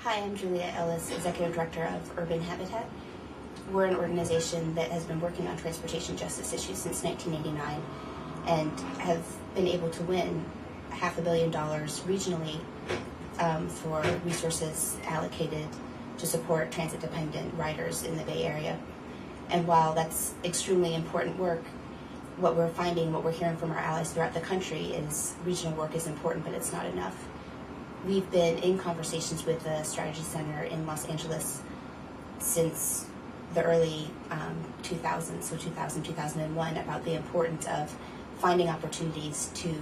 Hi, I'm Juliet Ellis, Executive Director of Urban Habitat. We're an organization that has been working on transportation justice issues since 1989 and have been able to win $500 million regionally for resources allocated to support transit-dependent riders in the Bay Area. And while that's extremely important work, what we're finding, what we're hearing from our allies throughout the country is regional work is important, but it's not enough. We've been in conversations with the Strategy Center in Los Angeles since the early 2000s, so 2000, 2001, about the importance of finding opportunities to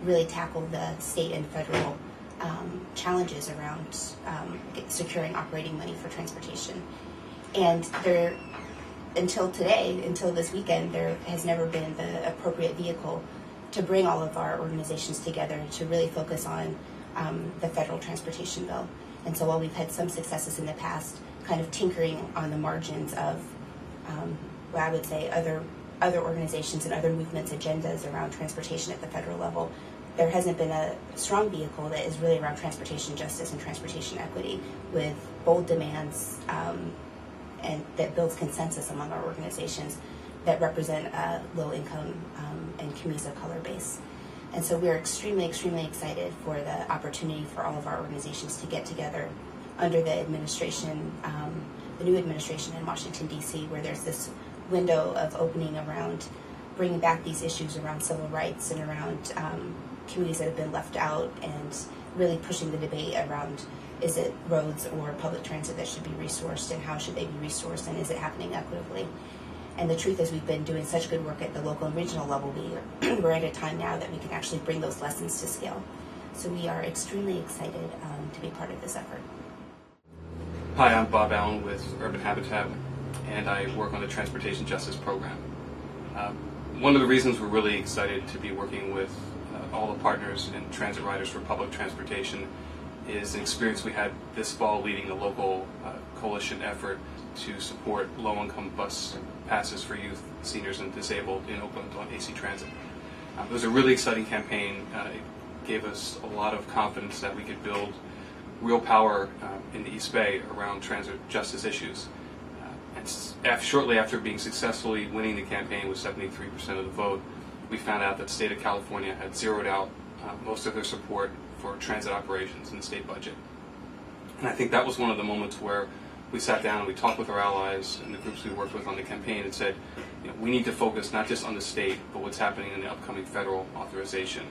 really tackle the state and federal challenges around securing operating money for transportation. And there, until today, until this weekend, there has never been the appropriate vehicle to bring all of our organizations together to really focus on the federal transportation bill. And so while we've had some successes in the past, kind of tinkering on the margins of what I would say other organizations and other movements' agendas around transportation at the federal level, there hasn't been a strong vehicle that is really around transportation justice and transportation equity with bold demands and that builds consensus among our organizations that represent a low-income and communities of color base. And so we're extremely, extremely excited for the opportunity for all of our organizations to get together under the administration, the new administration in Washington, D.C., where there's this window of opening around bringing back these issues around civil rights and around communities that have been left out and really pushing the debate around is it roads or public transit that should be resourced and how should they be resourced and is it happening equitably? And the truth is we've been doing such good work at the local and regional level, we're at a time now that we can actually bring those lessons to scale. So we are extremely excited to be part of this effort. Hi, I'm Bob Allen with Urban Habitat, and I work on the Transportation Justice Program. One of the reasons we're really excited to be working with all the partners in Transit Riders for Public Transportation is an experience we had this fall leading a local coalition effort to support low-income bus passes for youth, seniors, and disabled in Oakland on AC Transit. It was a really exciting campaign. It gave us a lot of confidence that we could build real power in the East Bay around transit justice issues. And shortly after being successfully winning the campaign with 73% of the vote, we found out that the state of California had zeroed out most of their support for transit operations in the state budget. And I think that was one of the moments where we sat down and we talked with our allies and the groups we worked with on the campaign and said, we need to focus not just on the state, but what's happening in the upcoming federal authorization.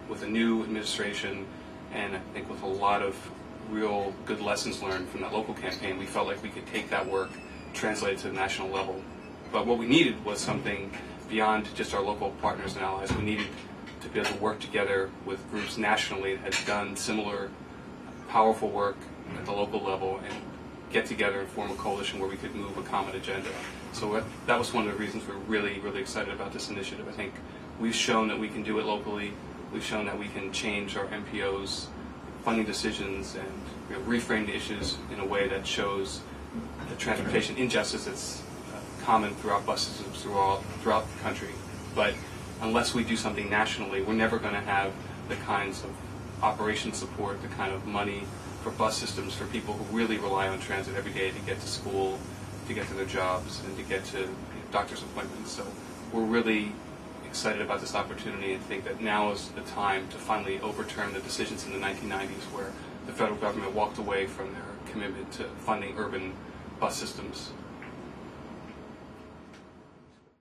With a new administration and I think with a lot of real good lessons learned from that local campaign, we felt like we could take that work, translate it to the national level. But what we needed was something beyond just our local partners and allies. We needed to be able to work together with groups nationally that had done similar powerful work at the local level and get together and form a coalition where we could move a common agenda. So that was one of the reasons we're really, really excited about this initiative. I think we've shown that we can do it locally. We've shown that we can change our MPOs, funding decisions, and reframe the issues in a way that shows the transportation injustice that's common throughout bus systems throughout the country. But unless we do something nationally, we're never going to have the kinds of operation support, the kind of money for bus systems for people who really rely on transit every day to get to school, to get to their jobs, and to get to doctor's appointments. So we're really excited about this opportunity and think that now is the time to finally overturn the decisions in the 1990s where the federal government walked away from their commitment to funding urban bus systems